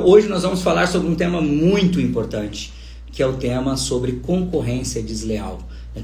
Hoje nós vamos falar sobre um tema muito importante, que é o tema sobre concorrência desleal.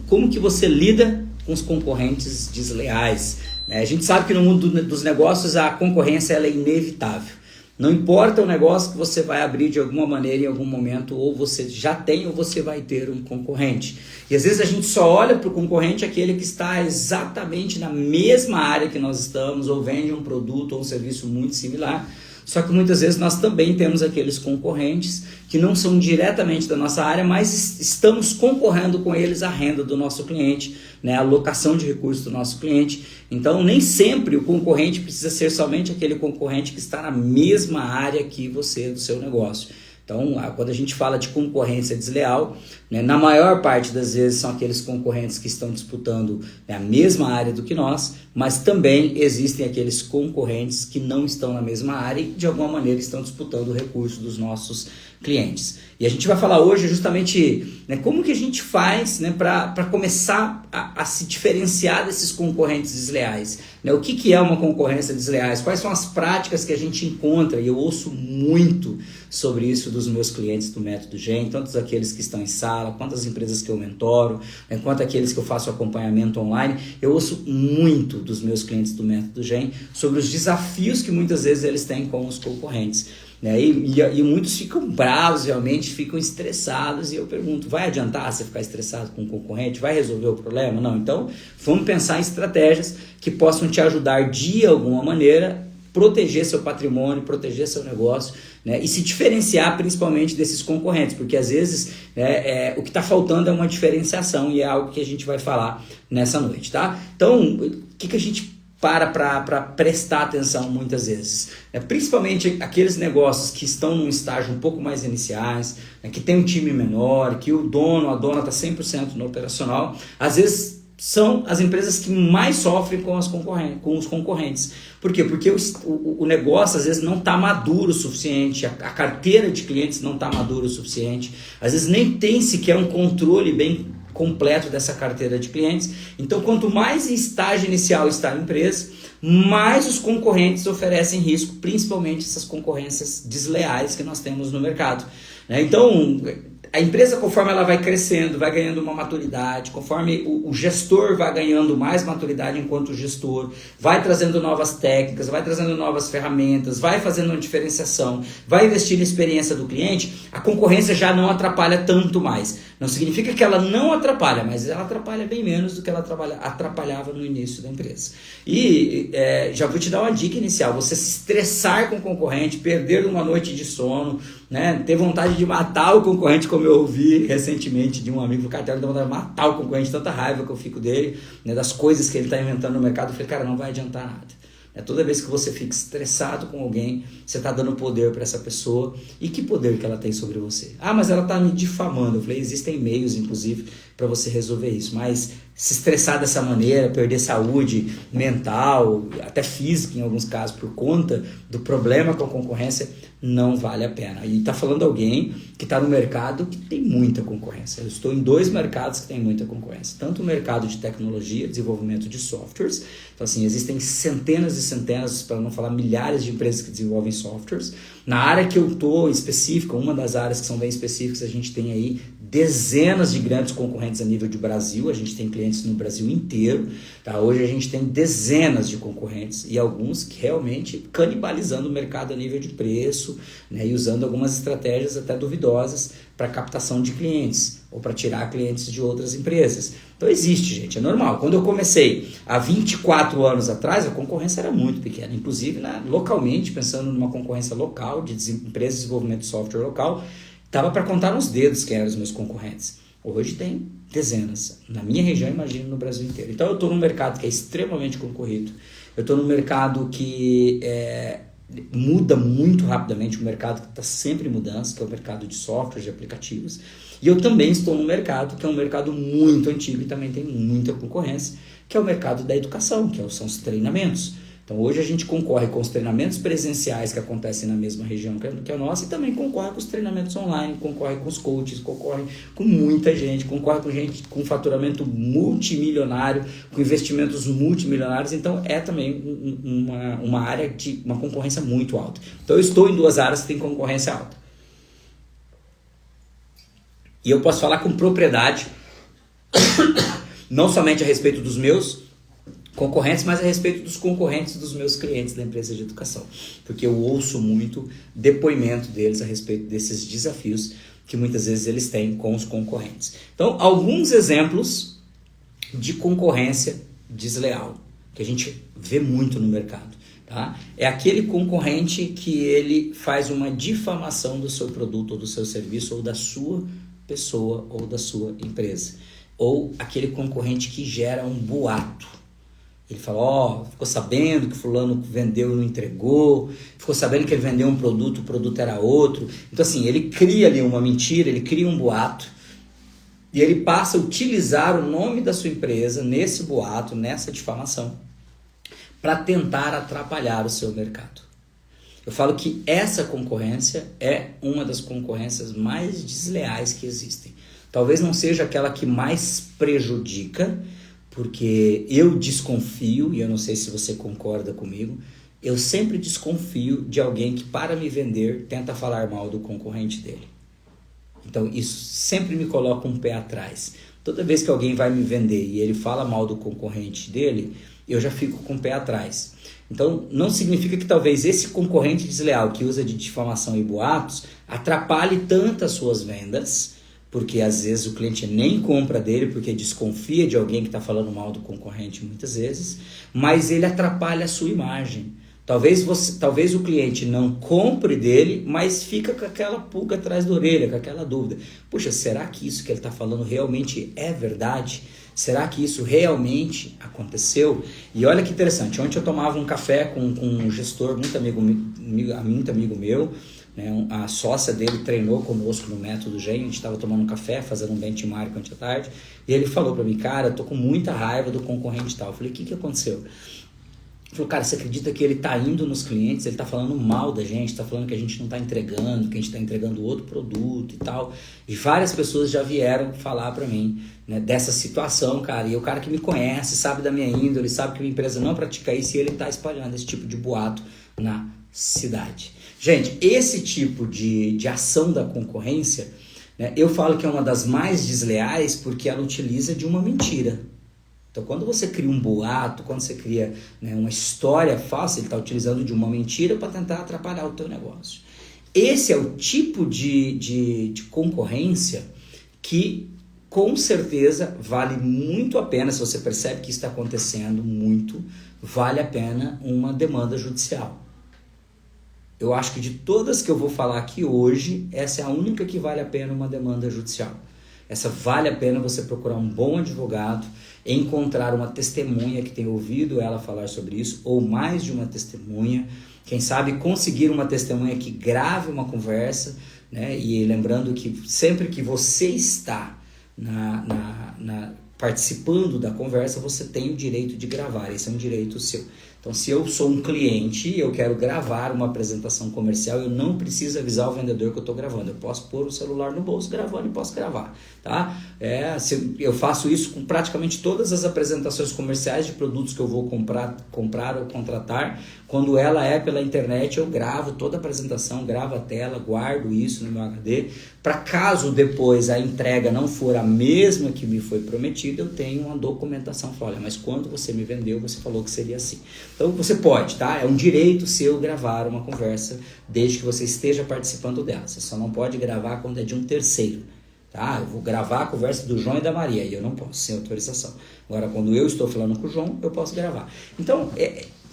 Como que você lida com os concorrentes desleais? A gente sabe que no mundo dos negócios a concorrência ela é inevitável. Não importa o negócio que você vai abrir de alguma maneira em algum momento, ou você já tem ou você vai ter um concorrente. E às vezes a gente só olha para o concorrente aquele que está exatamente na mesma área que nós estamos, ou vende um produto ou um serviço muito similar. Só que muitas vezes nós também temos aqueles concorrentes que não são diretamente da nossa área, mas estamos concorrendo com eles a renda do nosso cliente, a alocação de recursos do nosso cliente. Então nem sempre o concorrente precisa ser somente aquele concorrente que está na mesma área que você do seu negócio. Então, quando a gente fala de concorrência desleal, na maior parte das vezes são aqueles concorrentes que estão disputando a mesma área do que nós, mas também existem aqueles concorrentes que não estão na mesma área e de alguma maneira estão disputando o recurso dos nossos clientes. E a gente vai falar hoje justamente como que a gente faz para começar a se diferenciar desses concorrentes desleais. O que é uma concorrência desleal? Quais são as práticas que a gente encontra? E eu ouço muito sobre isso dos meus clientes do Método GEM, tanto aqueles que estão em sala, quanto as empresas que eu mentoro, quanto aqueles que eu faço acompanhamento online. Eu ouço muito dos meus clientes do Método GEM sobre os desafios que muitas vezes eles têm com os concorrentes. E muitos ficam bravos, realmente ficam estressados, e eu pergunto, vai adiantar você ficar estressado com o concorrente? Vai resolver o problema? Não, então vamos pensar em estratégias que possam te ajudar de alguma maneira, proteger seu patrimônio, proteger seu negócio, e se diferenciar principalmente desses concorrentes, porque às vezes o que está faltando é uma diferenciação, e é algo que a gente vai falar nessa noite, tá? Então, o que a gente para prestar atenção muitas vezes, principalmente aqueles negócios que estão num estágio um pouco mais iniciais, que tem um time menor, que o dono, a dona está 100% no operacional, às vezes são as empresas que mais sofrem com os concorrentes. Por quê? Porque o negócio às vezes não está maduro o suficiente, a carteira de clientes não está madura o suficiente, às vezes nem tem sequer um controle bem completo dessa carteira de clientes. Então, quanto mais em estágio inicial está a empresa, mais os concorrentes oferecem risco, principalmente essas concorrências desleais que nós temos no mercado. Então, a empresa, conforme ela vai crescendo, vai ganhando uma maturidade, conforme o gestor vai ganhando mais maturidade enquanto gestor, vai trazendo novas técnicas, vai trazendo novas ferramentas, vai fazendo uma diferenciação, vai investir na experiência do cliente, a concorrência já não atrapalha tanto mais. Não significa que ela não atrapalha, mas ela atrapalha bem menos do que ela atrapalhava no início da empresa. E já vou te dar uma dica inicial: você se estressar com o concorrente, perder uma noite de sono, ter vontade de matar o concorrente, como eu ouvi recentemente de um amigo do cartel, dá vontade de matar o concorrente, tanta raiva que eu fico dele, das coisas que ele está inventando no mercado. Eu falei, cara, não vai adiantar nada. Toda vez que você fica estressado com alguém, você está dando poder para essa pessoa. E que poder que ela tem sobre você? Ah, mas ela está me difamando. Eu falei, existem meios, inclusive, para você resolver isso. Mas se estressar dessa maneira, perder saúde mental, até física em alguns casos, por conta do problema com a concorrência, não vale a pena. E está falando alguém que está no mercado que tem muita concorrência. Eu estou em 2 mercados que tem muita concorrência. Tanto o mercado de tecnologia, desenvolvimento de softwares. Então, assim, existem centenas e centenas, para não falar milhares de empresas que desenvolvem softwares. Na área que eu estou específica, uma das áreas que são bem específicas, a gente tem aí dezenas de grandes concorrentes a nível de Brasil. A gente tem clientes no Brasil inteiro, tá? Hoje a gente tem dezenas de concorrentes e alguns que realmente canibalizando o mercado a nível de preço, e usando algumas estratégias até duvidosas para captação de clientes ou para tirar clientes de outras empresas. Então existe, gente, é normal. Quando eu comecei há 24 anos atrás, a concorrência era muito pequena, inclusive localmente, pensando numa concorrência local, de empresas de desenvolvimento de software local, dava para contar nos dedos quem eram os meus concorrentes. Hoje tem dezenas. Na minha região, imagino no Brasil inteiro. Então eu estou num mercado que é extremamente concorrido. Eu estou num mercado que muda muito rapidamente, um mercado que está sempre em mudança, que é o mercado de softwares, de aplicativos. E eu também estou num mercado que é um mercado muito antigo e também tem muita concorrência, que é o mercado da educação, que são os treinamentos. Então hoje a gente concorre com os treinamentos presenciais que acontecem na mesma região que a nossa e também concorre com os treinamentos online, concorre com os coaches, concorre com muita gente, concorre com gente com faturamento multimilionário, com investimentos multimilionários, então é também uma área de uma concorrência muito alta. Então eu estou em 2 áreas que tem concorrência alta. E eu posso falar com propriedade, não somente a respeito dos meus concorrentes, mas a respeito dos concorrentes dos meus clientes da empresa de educação. Porque eu ouço muito depoimento deles a respeito desses desafios que muitas vezes eles têm com os concorrentes. Então, alguns exemplos de concorrência desleal, que a gente vê muito no mercado. Tá? É aquele concorrente que ele faz uma difamação do seu produto ou do seu serviço ou da sua pessoa ou da sua empresa, ou aquele concorrente que gera um boato. Ele fala, ficou sabendo que fulano vendeu e não entregou, ficou sabendo que ele vendeu um produto, o produto era outro. Então assim, ele cria ali uma mentira, ele cria um boato e ele passa a utilizar o nome da sua empresa nesse boato, nessa difamação, para tentar atrapalhar o seu mercado. Eu falo que essa concorrência é uma das concorrências mais desleais que existem. Talvez não seja aquela que mais prejudica, porque eu desconfio, e eu não sei se você concorda comigo, eu sempre desconfio de alguém que, para me vender, tenta falar mal do concorrente dele. Então isso sempre me coloca um pé atrás. Toda vez que alguém vai me vender e ele fala mal do concorrente dele, eu já fico com o pé atrás. Então, não significa que talvez esse concorrente desleal que usa de difamação e boatos atrapalhe tanto as suas vendas, porque às vezes o cliente nem compra dele porque desconfia de alguém que está falando mal do concorrente muitas vezes, mas ele atrapalha a sua imagem. Talvez o cliente não compre dele, mas fica com aquela pulga atrás da orelha, com aquela dúvida. Puxa, será que isso que ele está falando realmente é verdade? Será que isso realmente aconteceu? E olha que interessante, ontem eu tomava um café com um gestor muito amigo meu, né? A sócia dele treinou conosco no Método Gen, a gente estava tomando um café, fazendo um benchmark ontem à tarde, e ele falou para mim, cara, eu tô com muita raiva do concorrente e tal. Eu falei, o que aconteceu? Ele falou, cara, você acredita que ele tá indo nos clientes, ele tá falando mal da gente, tá falando que a gente não tá entregando, que a gente tá entregando outro produto e tal. E várias pessoas já vieram falar pra mim, né, dessa situação, cara. E o cara que me conhece, sabe da minha índole, sabe que minha empresa não pratica isso e ele tá espalhando esse tipo de boato na cidade. Gente, esse tipo de ação da concorrência, né, eu falo que é uma das mais desleais porque ela utiliza de uma mentira. Então, quando você cria um boato, quando você cria, né, uma história falsa, ele está utilizando de uma mentira para tentar atrapalhar o teu negócio. Esse é o tipo de concorrência que, com certeza, vale muito a pena, se você percebe que isso está acontecendo muito, vale a pena uma demanda judicial. Eu acho que de todas que eu vou falar aqui hoje, essa é a única que vale a pena uma demanda judicial. Essa vale a pena você procurar um bom advogado, encontrar uma testemunha que tenha ouvido ela falar sobre isso, ou mais de uma testemunha, quem sabe conseguir uma testemunha que grave uma conversa, né? E lembrando que sempre que você está participando da conversa, você tem o direito de gravar, esse é um direito seu. Então, se eu sou um cliente e eu quero gravar uma apresentação comercial, eu não preciso avisar o vendedor que eu estou gravando. Eu posso pôr o celular no bolso gravando e posso gravar. Tá? Eu faço isso com praticamente todas as apresentações comerciais de produtos que eu vou comprar ou contratar. Quando ela é pela internet, eu gravo toda a apresentação, gravo a tela, guardo isso no meu HD. Para caso depois a entrega não for a mesma que me foi prometida, eu tenho uma documentação. Olha, mas quando você me vendeu, você falou que seria assim. Então você pode, tá? É um direito seu gravar uma conversa desde que você esteja participando dela. Você só não pode gravar quando é de um terceiro, tá? Eu vou gravar a conversa do João e da Maria e eu não posso, sem autorização. Agora, quando eu estou falando com o João, eu posso gravar. Então,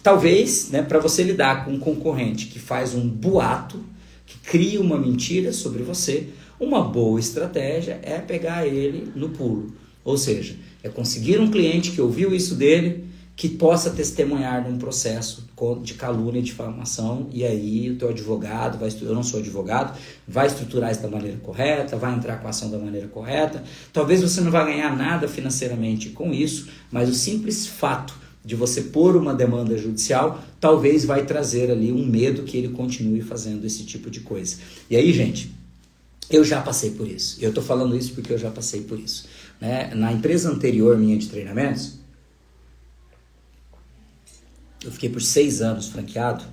talvez, né, para você lidar com um concorrente que faz um boato, que cria uma mentira sobre você, uma boa estratégia é pegar ele no pulo. Ou seja, é conseguir um cliente que ouviu isso dele, que possa testemunhar num processo de calúnia e difamação, e aí o teu advogado, eu não sou advogado, vai estruturar isso da maneira correta, vai entrar com a ação da maneira correta. Talvez você não vá ganhar nada financeiramente com isso, mas o simples fato de você pôr uma demanda judicial, talvez vai trazer ali um medo que ele continue fazendo esse tipo de coisa. E aí, gente, eu já passei por isso. Eu estou falando isso porque eu já passei por isso. Né? Na empresa anterior minha de treinamentos, eu fiquei por 6 anos franqueado.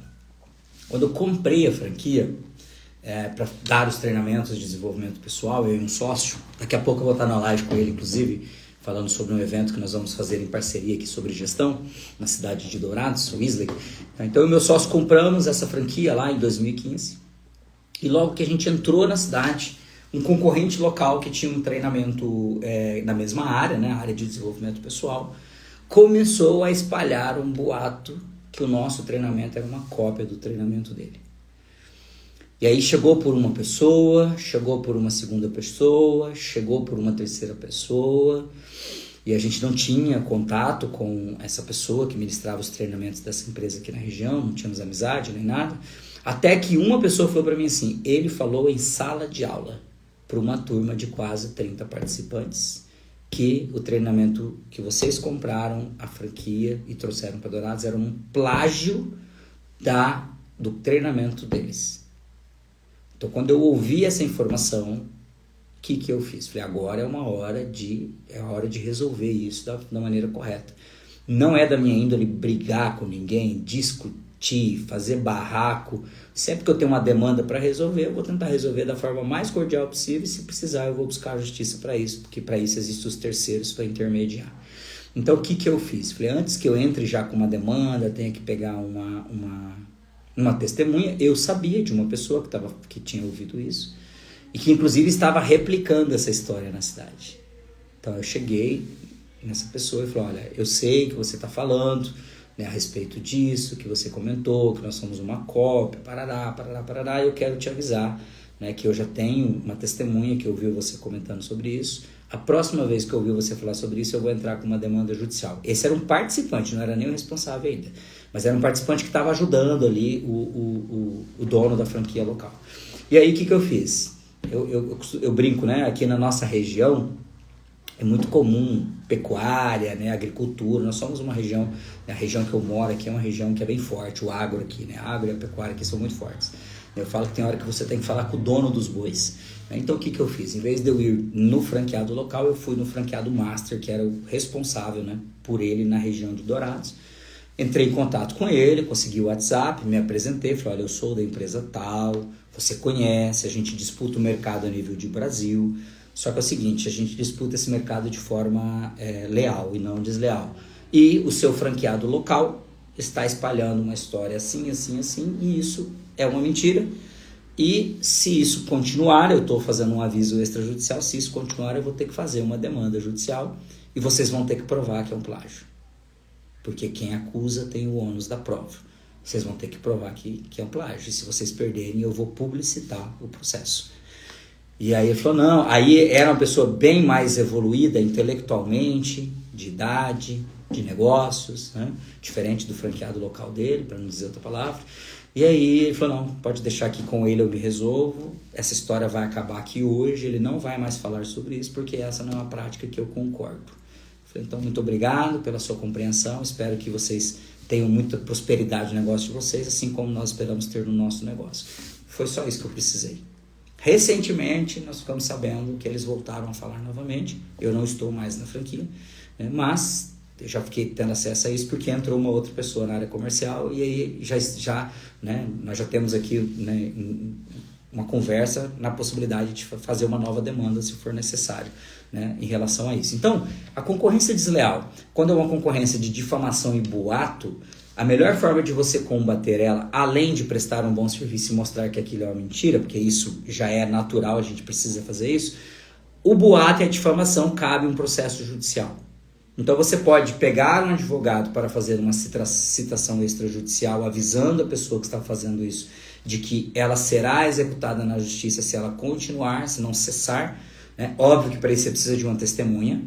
Quando eu comprei a franquia, para dar os treinamentos de desenvolvimento pessoal, eu e um sócio, daqui a pouco eu vou estar na live com ele, inclusive, falando sobre um evento que nós vamos fazer em parceria aqui sobre gestão, na cidade de Dourados, Weasley. Então, eu e meu sócio compramos essa franquia lá em 2015, e logo que a gente entrou na cidade, um concorrente local que tinha um treinamento na mesma área, né, a área de desenvolvimento pessoal, começou a espalhar um boato que o nosso treinamento era uma cópia do treinamento dele. E aí chegou por uma pessoa, chegou por uma segunda pessoa, chegou por uma terceira pessoa, e a gente não tinha contato com essa pessoa que ministrava os treinamentos dessa empresa aqui na região, não tínhamos amizade nem nada, até que uma pessoa falou para mim assim, ele falou em sala de aula para uma turma de quase 30 participantes, que o treinamento que vocês compraram, a franquia e trouxeram para Dourados, era um plágio do treinamento deles. Então, quando eu ouvi essa informação, o que eu fiz? Falei, agora é a hora de resolver isso da maneira correta. Não é da minha índole brigar com ninguém, discutir, fazer barraco. Sempre que eu tenho uma demanda para resolver, eu vou tentar resolver da forma mais cordial possível, e se precisar eu vou buscar a justiça para isso, porque para isso existem os terceiros para intermediar. Então, o que eu fiz? Falei, antes que eu entre já com uma demanda, tenha que pegar uma testemunha, eu sabia de uma pessoa que tinha ouvido isso e que inclusive estava replicando essa história na cidade. Então eu cheguei nessa pessoa e falei, olha, eu sei que você está falando, né, a respeito disso, que você comentou, que nós somos uma cópia, parará, eu quero te avisar, né, que eu já tenho uma testemunha que ouviu você comentando sobre isso. A próxima vez que eu ouvir você falar sobre isso, eu vou entrar com uma demanda judicial. Esse era um participante, não era nem o responsável ainda. Mas era um participante que estava ajudando ali o dono da franquia local. E aí, o que eu fiz? Eu brinco, né? Aqui na nossa região, é muito comum pecuária, né? Agricultura. Nós somos uma região, a região que eu moro aqui é uma região que é bem forte. O agro aqui, né? A agro e a pecuária aqui são muito fortes. Eu falo que tem hora que você tem que falar com o dono dos bois. Então, o que eu fiz? Em vez de eu ir no franqueado local, eu fui no franqueado master, que era o responsável, né, por ele na região de Dourados. Entrei em contato com ele, consegui o WhatsApp, me apresentei, falei, olha, eu sou da empresa tal, você conhece, a gente disputa o mercado a nível de Brasil, só que é o seguinte, a gente disputa esse mercado de forma leal e não desleal. E o seu franqueado local está espalhando uma história assim, e isso é uma mentira. E se isso continuar, eu estou fazendo um aviso extrajudicial, se isso continuar, eu vou ter que fazer uma demanda judicial e vocês vão ter que provar que é um plágio. Porque quem acusa tem o ônus da prova. Vocês vão ter que provar que é um plágio. E se vocês perderem, eu vou publicitar o processo. E aí ele falou, não. Aí era uma pessoa bem mais evoluída intelectualmente, de idade, de negócios, né? Diferente do franqueado local dele, para não dizer outra palavra. E aí ele falou, não, pode deixar aqui com ele, eu me resolvo. Essa história vai acabar aqui hoje, ele não vai mais falar sobre isso, porque essa não é uma prática que eu concordo. Falei, então, muito obrigado pela sua compreensão, espero que vocês tenham muita prosperidade no negócio de vocês, assim como nós esperamos ter no nosso negócio. Foi só isso que eu precisei. Recentemente, nós ficamos sabendo que eles voltaram a falar novamente, eu não estou mais na franquia, né, mas eu já fiquei tendo acesso a isso porque entrou uma outra pessoa na área comercial e aí né, nós já temos aqui, né, uma conversa na possibilidade de fazer uma nova demanda se for necessário, né, em relação a isso. Então, a concorrência desleal, quando é uma concorrência de difamação e boato, a melhor forma de você combater ela, além de prestar um bom serviço e mostrar que aquilo é uma mentira, porque isso já é natural, a gente precisa fazer isso, o boato e a difamação cabe um processo judicial. Então você pode pegar um advogado para fazer uma citação extrajudicial avisando a pessoa que está fazendo isso de que ela será executada na justiça se ela continuar, se não cessar, né? Óbvio que para isso você precisa de uma testemunha,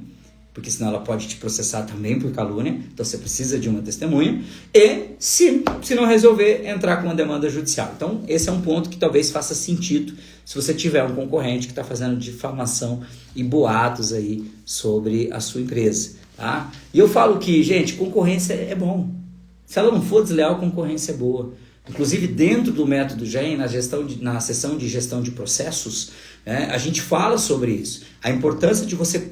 porque senão ela pode te processar também por calúnia, então você precisa de uma testemunha, e se não resolver, entrar com uma demanda judicial. Então esse é um ponto que talvez faça sentido se você tiver um concorrente que está fazendo difamação e boatos aí sobre a sua empresa. Tá? E eu falo que, gente, concorrência é bom. Se ela não for desleal, concorrência é boa. Inclusive, dentro do método GEM, na seção de gestão de processos, né, a gente fala sobre isso. A importância de você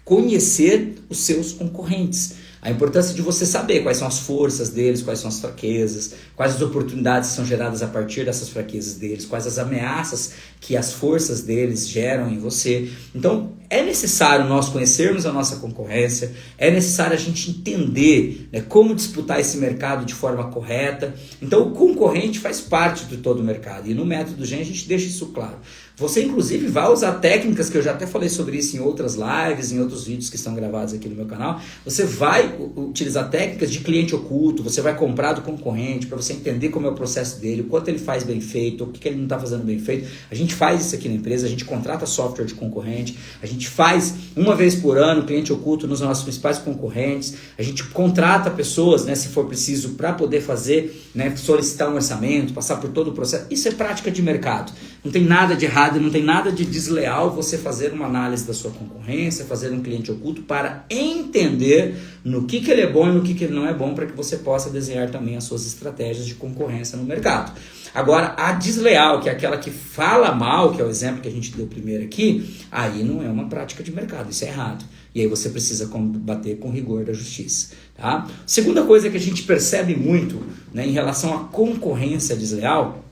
conhecer os seus concorrentes. A importância de você saber quais são as forças deles, quais são as fraquezas, quais as oportunidades que são geradas a partir dessas fraquezas deles, quais as ameaças que as forças deles geram em você. Então, é necessário nós conhecermos a nossa concorrência, é necessário a gente entender, né, como disputar esse mercado de forma correta. Então, o concorrente faz parte de todo o mercado e no método GEM a gente deixa isso claro. Você, inclusive, vai usar técnicas, que eu já até falei sobre isso em outras lives, em outros vídeos que estão gravados aqui no meu canal. Você vai utilizar técnicas de cliente oculto, você vai comprar do concorrente para você entender como é o processo dele, o quanto ele faz bem feito, o que ele não está fazendo bem feito. A gente faz isso aqui na empresa, a gente contrata software de concorrente, a gente faz uma vez por ano cliente oculto nos nossos principais concorrentes, a gente contrata pessoas, né, se for preciso, para poder fazer, né, solicitar um orçamento, passar por todo o processo. Isso é prática de mercado. Não tem nada de errado, não tem nada de desleal você fazer uma análise da sua concorrência, fazer um cliente oculto para entender no que ele é bom e no que ele não é bom, para que você possa desenhar também as suas estratégias de concorrência no mercado. Agora, a desleal, que é aquela que fala mal, que é o exemplo que a gente deu primeiro aqui, aí não é uma prática de mercado, isso é errado. E aí você precisa combater com rigor da justiça. Tá? Segunda coisa que a gente percebe muito, né, em relação à concorrência desleal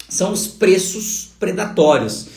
são os preços predatórios.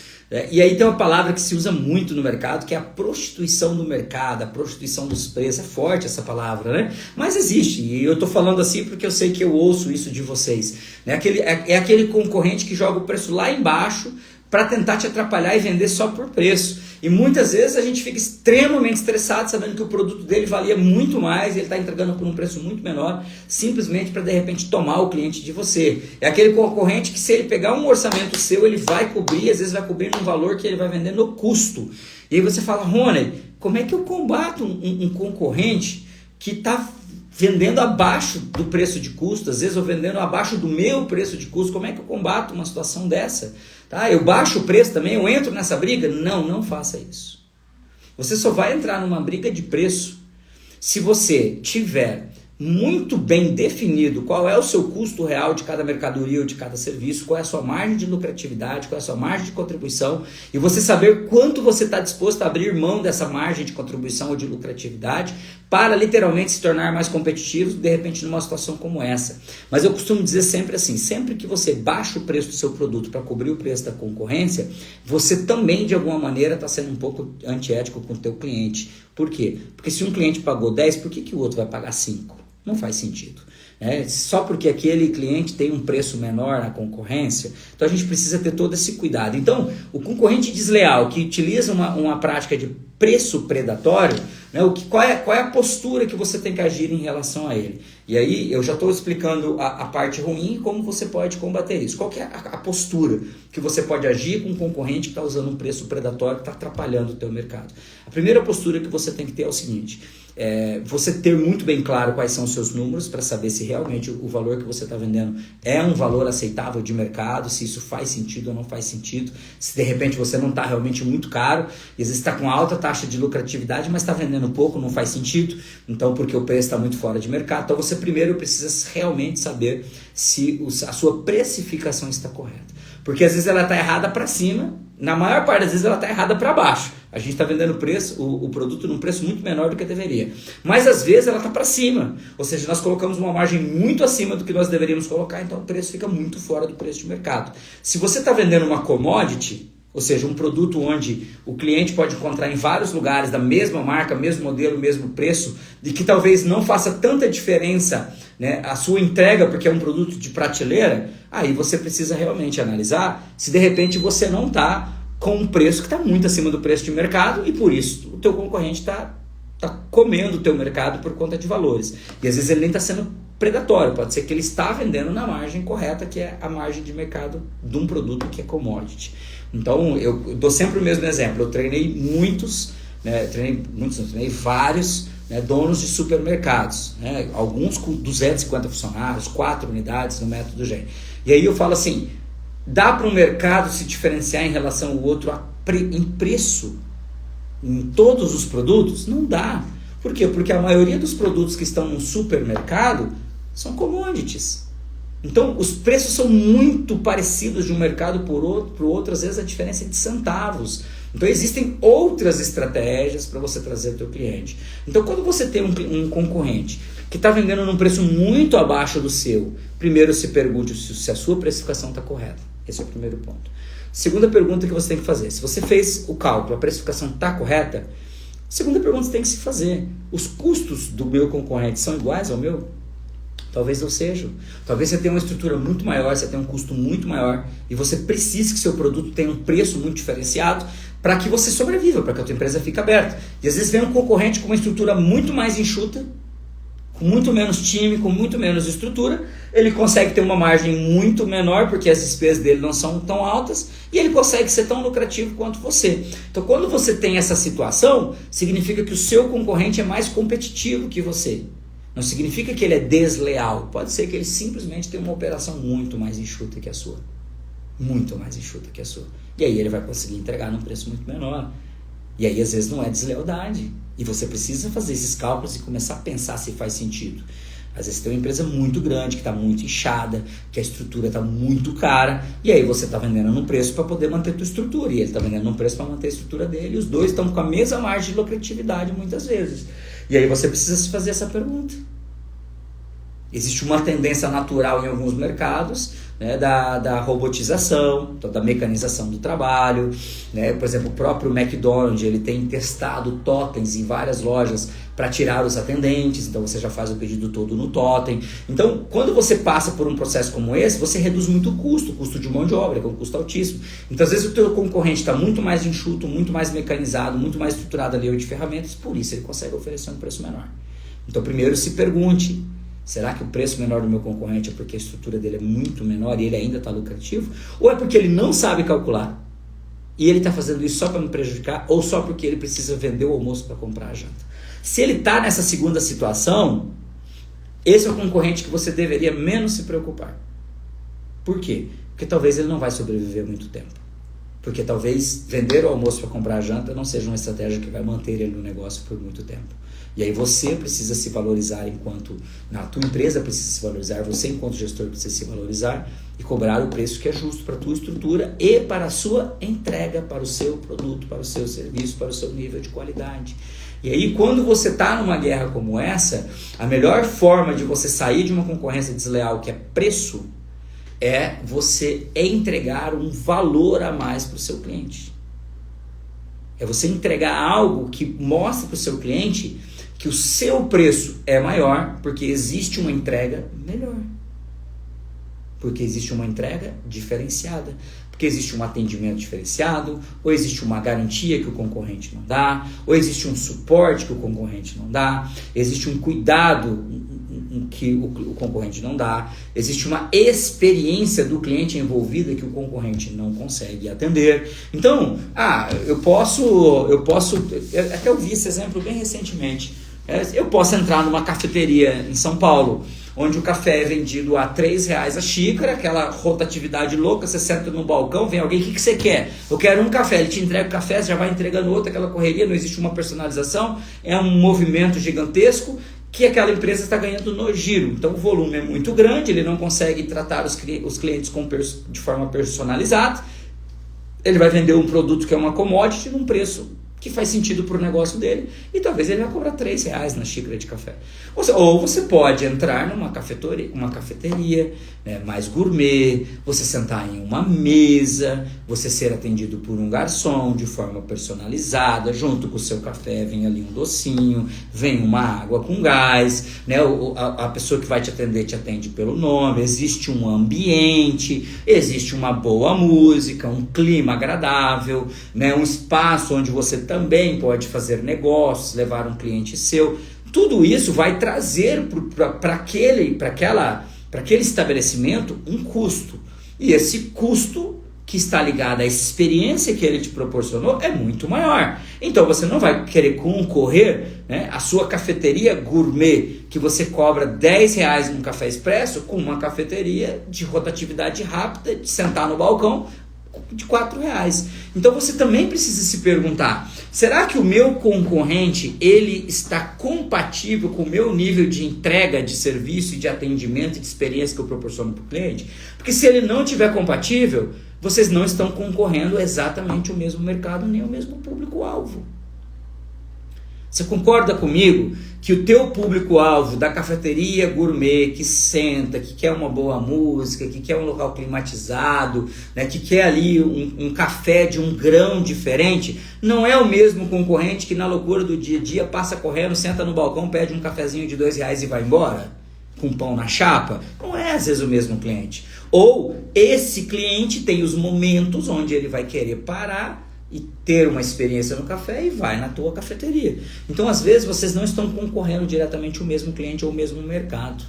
E aí tem uma palavra que se usa muito no mercado, que é a prostituição do mercado, a prostituição dos preços. É forte essa palavra, né? Mas existe, e eu estou falando assim porque eu sei que eu ouço isso de vocês. É aquele concorrente que joga o preço lá embaixo para tentar te atrapalhar e vender só por preço. E muitas vezes a gente fica extremamente estressado sabendo que o produto dele valia muito mais e ele está entregando por um preço muito menor, simplesmente para de repente tomar o cliente de você. É aquele concorrente que, se ele pegar um orçamento seu, ele vai cobrir, às vezes vai cobrir num valor que ele vai vender no custo. E aí você fala: Rony, como é que eu combato um concorrente que está vendendo abaixo do preço de custo, às vezes eu vendendo abaixo do meu preço de custo? Como é que eu combato uma situação dessa? Tá? Eu baixo o preço também, eu entro nessa briga? Não faça isso. Você só vai entrar numa briga de preço se você tiver muito bem definido qual é o seu custo real de cada mercadoria ou de cada serviço, qual é a sua margem de lucratividade, qual é a sua margem de contribuição, e você saber quanto você está disposto a abrir mão dessa margem de contribuição ou de lucratividade para literalmente se tornar mais competitivo, de repente, numa situação como essa. Mas eu costumo dizer sempre assim: sempre que você baixa o preço do seu produto para cobrir o preço da concorrência, você também, de alguma maneira, está sendo um pouco antiético com o teu cliente. Por quê? Porque se um cliente pagou 10, por que o outro vai pagar 5? Não faz sentido. Só porque aquele cliente tem um preço menor na concorrência, então a gente precisa ter todo esse cuidado. Então, o concorrente desleal que utiliza uma prática de preço predatório, né, qual é a postura que você tem que agir em relação a ele? E aí eu já estou explicando a parte ruim e como você pode combater isso. Qual que é a postura que você pode agir com um concorrente que está usando um preço predatório, que está atrapalhando o teu mercado? A primeira postura que você tem que ter é o seguinte: você ter muito bem claro quais são os seus números para saber se realmente o valor que você está vendendo é um valor aceitável de mercado, se isso faz sentido ou não faz sentido, se de repente você não está realmente muito caro, e às vezes está com alta taxa de lucratividade, mas está vendendo pouco, não faz sentido, então porque o preço está muito fora de mercado. Então você primeiro precisa realmente saber se a sua precificação está correta, porque às vezes ela está errada para cima, na maior parte das vezes ela está errada para baixo. A gente está vendendo o produto num preço muito menor do que deveria. Mas às vezes ela está para cima. Ou seja, nós colocamos uma margem muito acima do que nós deveríamos colocar, então o preço fica muito fora do preço de mercado. Se você está vendendo uma commodity, ou seja, um produto onde o cliente pode encontrar em vários lugares da mesma marca, mesmo modelo, mesmo preço, e que talvez não faça tanta diferença, né, a sua entrega, porque é um produto de prateleira, aí você precisa realmente analisar se de repente você não está com um preço que está muito acima do preço de mercado e por isso o teu concorrente está comendo o teu mercado por conta de valores. E às vezes ele nem está sendo predatório, pode ser que ele está vendendo na margem correta, que é a margem de mercado de um produto que é commodity. Então eu dou sempre o mesmo exemplo: eu treinei treinei vários, né, donos de supermercados, né, alguns com 250 funcionários, 4 unidades no método GEM. E aí eu falo assim: dá para um mercado se diferenciar em relação ao outro em preço em todos os produtos? Não dá. Por quê? Porque a maioria dos produtos que estão no supermercado são commodities. Então, os preços são muito parecidos de um mercado para o outro, às vezes a diferença é de centavos. Então, existem outras estratégias para você trazer o teu cliente. Então, quando você tem um concorrente que está vendendo num preço muito abaixo do seu, primeiro se pergunte se a sua precificação está correta. Esse é o primeiro ponto. Segunda pergunta que você tem que fazer, se você fez o cálculo, a precificação está correta, segunda pergunta que você tem que se fazer, os custos do meu concorrente são iguais ao meu? Talvez não sejam. Talvez você tenha uma estrutura muito maior, você tenha um custo muito maior e você precise que seu produto tenha um preço muito diferenciado para que você sobreviva, para que a tua empresa fique aberta. E às vezes vem um concorrente com uma estrutura muito mais enxuta, com muito menos time, com muito menos estrutura, ele consegue ter uma margem muito menor porque as despesas dele não são tão altas e ele consegue ser tão lucrativo quanto você. Então, quando você tem essa situação, significa que o seu concorrente é mais competitivo que você. Não significa que ele é desleal. Pode ser que ele simplesmente tenha uma operação muito mais enxuta que a sua. Muito mais enxuta que a sua. E aí ele vai conseguir entregar num preço muito menor. E aí às vezes não é deslealdade. E você precisa fazer esses cálculos e começar a pensar se faz sentido. Às vezes tem uma empresa muito grande, que está muito inchada, que a estrutura está muito cara, e aí você está vendendo num preço para poder manter a tua estrutura, e ele está vendendo num preço para manter a estrutura dele, e os dois estão com a mesma margem de lucratividade muitas vezes. E aí você precisa se fazer essa pergunta. Existe uma tendência natural em alguns mercados, né, da robotização, da mecanização do trabalho, né? Por exemplo, o próprio McDonald's, ele tem testado totens em várias lojas para tirar os atendentes, então você já faz o pedido todo no totem. Então, quando você passa por um processo como esse, você reduz muito o custo de mão de obra, que é um custo altíssimo. Então, às vezes o teu concorrente está muito mais enxuto, muito mais mecanizado, muito mais estruturado ali de ferramentas, por isso ele consegue oferecer um preço menor. Então, primeiro se pergunte, será que o preço menor do meu concorrente é porque a estrutura dele é muito menor e ele ainda está lucrativo? Ou é porque ele não sabe calcular e ele está fazendo isso só para me prejudicar ou só porque ele precisa vender o almoço para comprar a janta? Se ele está nessa segunda situação, esse é o concorrente que você deveria menos se preocupar. Por quê? Porque talvez ele não vai sobreviver muito tempo. Porque talvez vender o almoço para comprar a janta não seja uma estratégia que vai manter ele no negócio por muito tempo. E aí você precisa se valorizar enquanto... A tua empresa precisa se valorizar, você enquanto gestor precisa se valorizar e cobrar o preço que é justo para a tua estrutura e para a sua entrega, para o seu produto, para o seu serviço, para o seu nível de qualidade. E aí, quando você está numa guerra como essa, a melhor forma de você sair de uma concorrência desleal, que é preço, é você entregar um valor a mais para o seu cliente. É você entregar algo que mostre para o seu cliente que o seu preço é maior porque existe uma entrega melhor. Porque existe uma entrega diferenciada. Porque existe um atendimento diferenciado, ou existe uma garantia que o concorrente não dá, ou existe um suporte que o concorrente não dá, existe um cuidado que o concorrente não dá, existe uma experiência do cliente envolvida que o concorrente não consegue atender. Então, eu até vi esse exemplo bem recentemente. Eu posso entrar numa cafeteria em São Paulo, onde o café é vendido a R$3 a xícara, aquela rotatividade louca, você senta no balcão, vem alguém, o que você quer? Eu quero um café, ele te entrega o café, você já vai entregando outro, aquela correria, não existe uma personalização, é um movimento gigantesco que aquela empresa está ganhando no giro. Então o volume é muito grande, ele não consegue tratar os clientes de forma personalizada, ele vai vender um produto que é uma commodity num preço que faz sentido para o negócio dele, e talvez ele vai cobrar R$3 na xícara de café. Ou você pode entrar numa cafeteria, né, mais gourmet, você sentar em uma mesa, você ser atendido por um garçom de forma personalizada, junto com o seu café vem ali um docinho, vem uma água com gás, né, a pessoa que vai te atender te atende pelo nome, existe um ambiente, existe uma boa música, um clima agradável, né, um espaço onde você também pode fazer negócios, levar um cliente seu. Tudo isso vai trazer para aquele estabelecimento um custo. E esse custo que está ligado à experiência que ele te proporcionou é muito maior. Então você não vai querer concorrer, né, a sua cafeteria gourmet, que você cobra R$10 num café expresso, com uma cafeteria de rotatividade rápida, de sentar no balcão, de R$4. Então você também precisa se perguntar, será que o meu concorrente ele está compatível com o meu nível de entrega de serviço, de atendimento e de experiência que eu proporciono para o cliente? Porque se ele não estiver compatível, vocês não estão concorrendo exatamente o mesmo mercado, nem o mesmo público-alvo. Você concorda comigo que o teu público-alvo da cafeteria gourmet que senta, que quer uma boa música, que quer um local climatizado, né, que quer ali um café de um grão diferente, não é o mesmo concorrente que na loucura do dia a dia passa correndo, senta no balcão, pede um cafezinho de R$2 e vai embora? Com pão na chapa? Não é às vezes o mesmo cliente. Ou esse cliente tem os momentos onde ele vai querer parar e ter uma experiência no café e vai na tua cafeteria. Então, às vezes, vocês não estão concorrendo diretamente o mesmo cliente ou o mesmo mercado.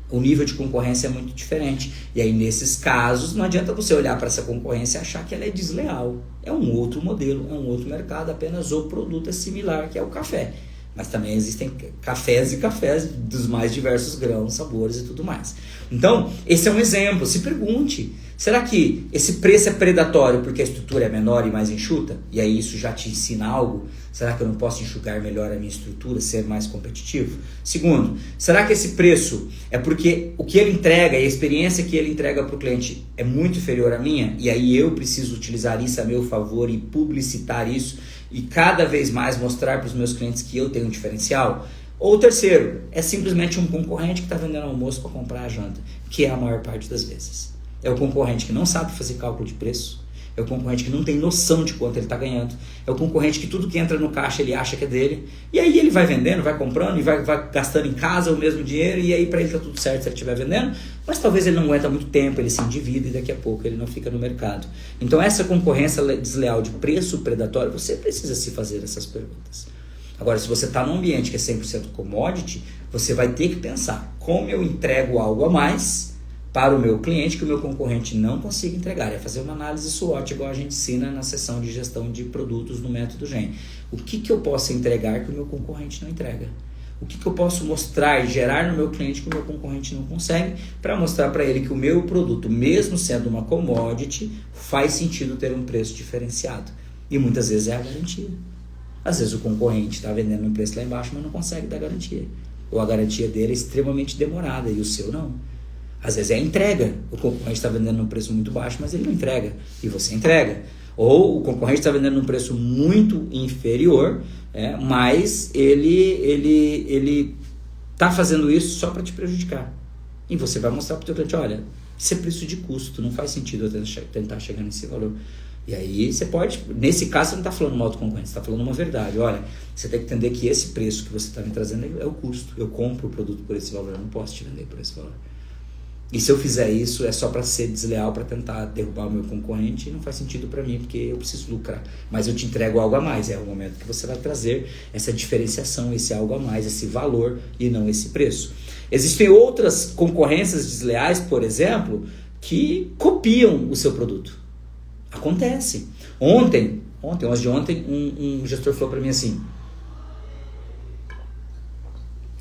O nível de concorrência é muito diferente. E aí, nesses casos, não adianta você olhar para essa concorrência e achar que ela é desleal. É um outro modelo, é um outro mercado, apenas o produto é similar, que é o café. Mas também existem cafés e cafés dos mais diversos grãos, sabores e tudo mais. Então, esse é um exemplo. Se pergunte, será que esse preço é predatório porque a estrutura é menor e mais enxuta? E aí isso já te ensina algo? Será que eu não posso enxugar melhor a minha estrutura, ser mais competitivo? Segundo, será que esse preço é porque o que ele entrega e a experiência que ele entrega para o cliente é muito inferior à minha? E aí eu preciso utilizar isso a meu favor e publicitar isso e cada vez mais mostrar para os meus clientes que eu tenho um diferencial? Ou terceiro, é simplesmente um concorrente que está vendendo almoço para comprar a janta, que é a maior parte das vezes. É o concorrente que não sabe fazer cálculo de preço, é o concorrente que não tem noção de quanto ele está ganhando, é o concorrente que tudo que entra no caixa ele acha que é dele, e aí ele vai vendendo, vai comprando e vai gastando em casa o mesmo dinheiro, e aí para ele está tudo certo se ele estiver vendendo, mas talvez ele não aguenta muito tempo, ele se endivida e daqui a pouco ele não fica no mercado. Então essa concorrência desleal de preço predatório, você precisa se fazer essas perguntas. Agora, se você está num ambiente que é 100% commodity, você vai ter que pensar como eu entrego algo a mais para o meu cliente que o meu concorrente não consiga entregar. É fazer uma análise SWOT, igual a gente ensina na sessão de gestão de produtos no método GEM. O que eu posso entregar que o meu concorrente não entrega? O que eu posso mostrar e gerar no meu cliente que o meu concorrente não consegue, para mostrar para ele que o meu produto, mesmo sendo uma commodity, faz sentido ter um preço diferenciado. E muitas vezes é a garantia. Às vezes o concorrente está vendendo um preço lá embaixo, mas não consegue dar garantia. Ou a garantia dele é extremamente demorada e o seu não. Às vezes é a entrega. O concorrente está vendendo um preço muito baixo, mas ele não entrega. E você entrega. Ou o concorrente está vendendo um preço muito inferior, mas ele está fazendo isso só para te prejudicar. E você vai mostrar para o teu cliente, olha, isso é preço de custo, não faz sentido eu tentar chegar nesse valor. E aí você pode, nesse caso você não está falando mal do concorrente, você está falando uma verdade. Olha, você tem que entender que esse preço que você está me trazendo é o custo. Eu compro o produto por esse valor, eu não posso te vender por esse valor. E se eu fizer isso, é só para ser desleal, para tentar derrubar o meu concorrente, e não faz sentido para mim, porque eu preciso lucrar. Mas eu te entrego algo a mais, é o momento que você vai trazer essa diferenciação, esse algo a mais, esse valor e não esse preço. Existem outras concorrências desleais, por exemplo, que copiam o seu produto. Acontece. Ontem, um gestor falou para mim assim: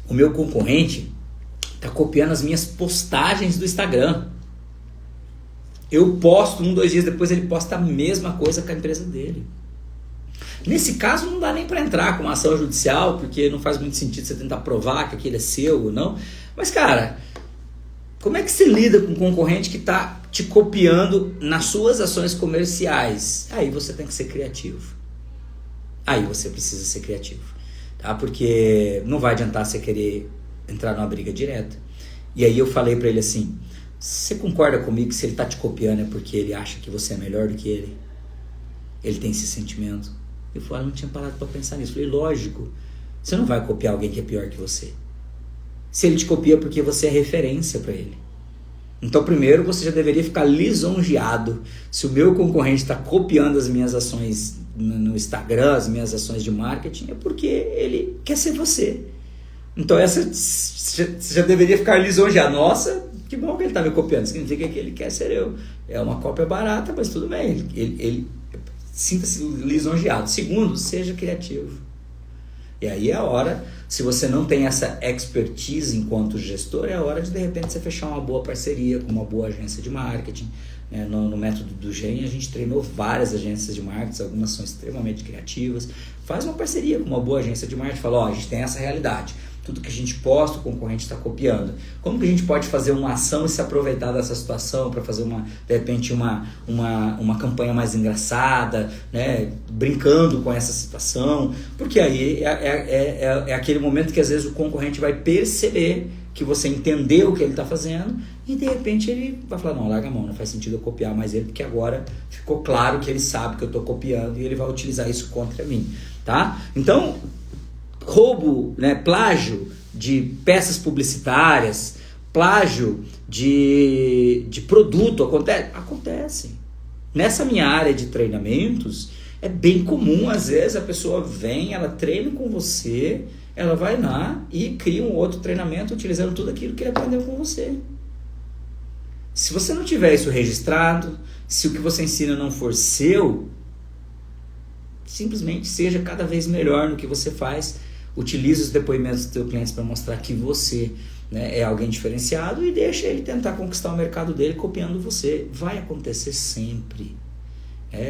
o meu concorrente está copiando as minhas postagens do Instagram. Eu posto, 2 dias depois ele posta a mesma coisa com a empresa dele. Nesse caso não dá nem para entrar com uma ação judicial, porque não faz muito sentido você tentar provar que aquele é seu ou não. Mas cara, como é que você lida com um concorrente que está te copiando nas suas ações comerciais? Aí você tem que ser criativo. Aí você precisa ser criativo, tá? Porque não vai adiantar você querer entrar numa briga direta. E aí eu falei para ele assim: você concorda comigo que se ele está te copiando é porque ele acha que você é melhor do que ele? Ele tem esse sentimento? Eu falei: eu não tinha parado para pensar nisso. Eu falei: lógico, você não vai copiar alguém que é pior que você. Se ele te copia porque você é referência para ele. Então, primeiro, você já deveria ficar lisonjeado se o meu concorrente está copiando as minhas ações no Instagram, as minhas ações de marketing, é porque ele quer ser você. Então, você já deveria ficar lisonjeado. Nossa, que bom que ele está me copiando. Significa que ele quer ser eu. É uma cópia barata, mas tudo bem. Ele sinta-se lisonjeado. Segundo, seja criativo. E aí é a hora, se você não tem essa expertise enquanto gestor, é a hora de repente você fechar uma boa parceria com uma boa agência de marketing, né? No método do GEM a gente treinou várias agências de marketing, algumas são extremamente criativas. Faz uma parceria com uma boa agência de marketing, fala, a gente tem essa realidade, tudo que a gente posta o concorrente está copiando. Como que a gente pode fazer uma ação e se aproveitar dessa situação para fazer de repente uma campanha mais engraçada, né? Brincando com essa situação, porque aí é aquele momento que às vezes o concorrente vai perceber que você entendeu o que ele está fazendo e de repente ele vai falar, não, larga a mão, não faz sentido eu copiar mais ele, porque agora ficou claro que ele sabe que eu estou copiando e ele vai utilizar isso contra mim, tá? Então, roubo, né, plágio de peças publicitárias, plágio de produto, acontece. Nessa minha área de treinamentos, é bem comum, às vezes, a pessoa vem, ela treina com você, ela vai lá e cria um outro treinamento utilizando tudo aquilo que ele aprendeu com você. Se você não tiver isso registrado, se o que você ensina não for seu, simplesmente seja cada vez melhor no que você faz. Utilize os depoimentos dos seus clientes para mostrar que você, né, é alguém diferenciado e deixa ele tentar conquistar o mercado dele copiando você. Vai acontecer sempre.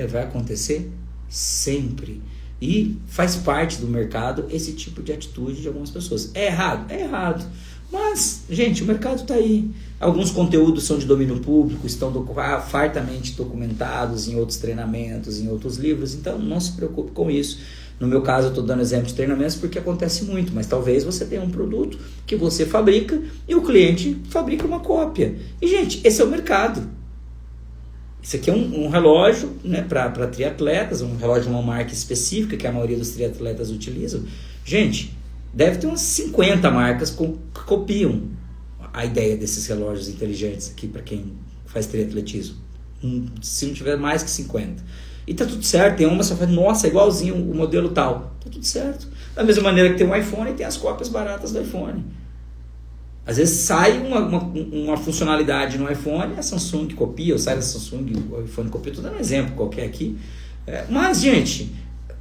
Vai acontecer sempre. E faz parte do mercado esse tipo de atitude de algumas pessoas. É errado? É errado. Mas, gente, o mercado está aí. Alguns conteúdos são de domínio público, estão fartamente documentados em outros treinamentos, em outros livros, então não se preocupe com isso. No meu caso, eu estou dando exemplo de treinamentos porque acontece muito, mas talvez você tenha um produto que você fabrica e o cliente fabrica uma cópia. E, gente, esse é o mercado. Isso aqui é um relógio, né, para triatletas, um relógio de uma marca específica que a maioria dos triatletas utilizam. Gente, deve ter umas 50 marcas que copiam a ideia desses relógios inteligentes aqui para quem faz triatletismo. Se não tiver mais que 50. E tá tudo certo, tem uma só fala, nossa, é igualzinho o modelo tal. Tá tudo certo. Da mesma maneira que tem um iPhone, tem as cópias baratas do iPhone. Às vezes sai uma funcionalidade no iPhone, a Samsung copia, ou sai da Samsung, o iPhone copia, estou dando um exemplo qualquer aqui. Mas, gente,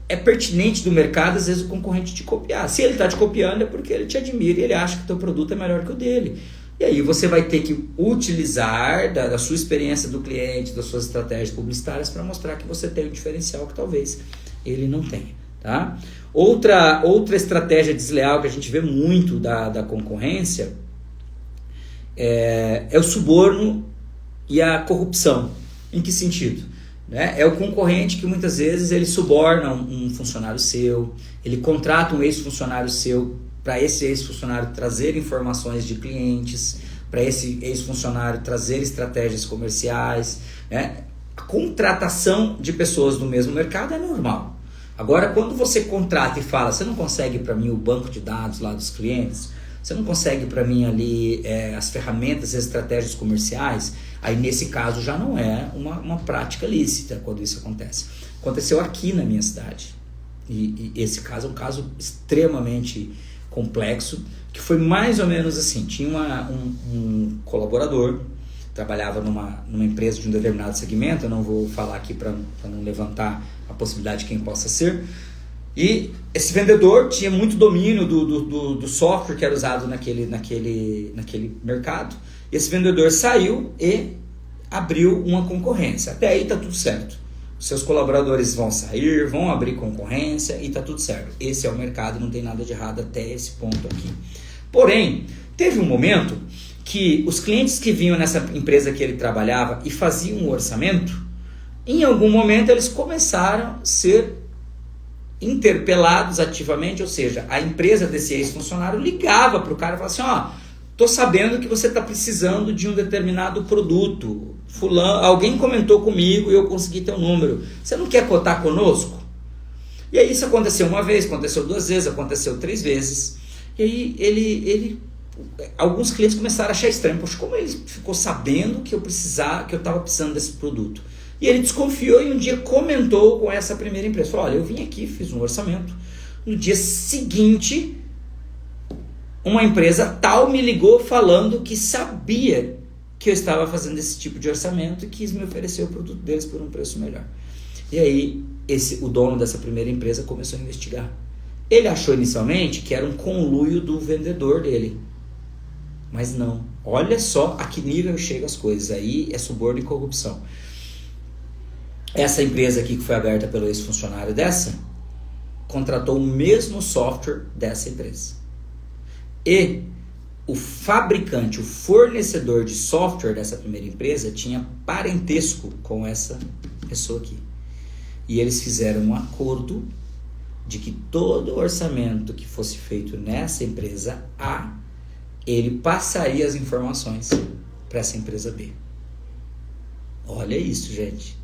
é pertinente do mercado, às vezes, o concorrente te copiar. Se ele está te copiando é porque ele te admira e ele acha que o teu produto é melhor que o dele. E aí você vai ter que utilizar da sua experiência do cliente, das suas estratégias publicitárias para mostrar que você tem um diferencial que talvez ele não tenha. Tá? Outra estratégia desleal que a gente vê muito da concorrência é o suborno e a corrupção. Em que sentido? Né? É o concorrente que muitas vezes ele suborna um funcionário seu, ele contrata um ex-funcionário seu para esse ex-funcionário trazer informações de clientes, para esse ex-funcionário trazer estratégias comerciais. Né? A contratação de pessoas do mesmo mercado é normal. Agora, quando você contrata e fala, você não consegue para mim o banco de dados lá dos clientes, você não consegue para mim ali as ferramentas e as estratégias comerciais, aí nesse caso já não é uma prática lícita quando isso acontece. Aconteceu aqui na minha cidade. E esse caso é um caso extremamente complexo, que foi mais ou menos assim. Tinha um colaborador, trabalhava numa empresa de um determinado segmento, eu não vou falar aqui para não levantar a possibilidade de quem possa ser. E esse vendedor tinha muito domínio do software que era usado naquele mercado. E esse vendedor saiu e abriu uma concorrência. Até aí está tudo certo. Seus colaboradores vão sair, vão abrir concorrência e está tudo certo. Esse é o mercado, não tem nada de errado até esse ponto aqui. Porém, teve um momento que os clientes que vinham nessa empresa que ele trabalhava e faziam um orçamento, em algum momento eles começaram a ser interpelados ativamente, ou seja, a empresa desse ex-funcionário ligava para o cara e falava assim, tô sabendo que você está precisando de um determinado produto, fulano, alguém comentou comigo e eu consegui teu número, você não quer cotar conosco? E aí isso aconteceu uma vez, aconteceu 2 vezes, aconteceu 3 vezes, e aí alguns clientes começaram a achar estranho, poxa, como ele ficou sabendo que eu estava precisando desse produto? E ele desconfiou e um dia comentou com essa primeira empresa, falou, olha, eu vim aqui, fiz um orçamento, no dia seguinte, uma empresa tal me ligou falando que sabia que eu estava fazendo esse tipo de orçamento e quis me oferecer o produto deles por um preço melhor. E aí, o dono dessa primeira empresa começou a investigar. Ele achou inicialmente que era um conluio do vendedor dele. Mas não. Olha só a que nível chegam as coisas. Aí é suborno e corrupção. Essa empresa aqui que foi aberta pelo ex-funcionário dessa, contratou o mesmo software dessa empresa. E o fabricante, o fornecedor de software dessa primeira empresa tinha parentesco com essa pessoa aqui. E eles fizeram um acordo de que todo o orçamento que fosse feito nessa empresa A, ele passaria as informações para essa empresa B. Olha isso, gente.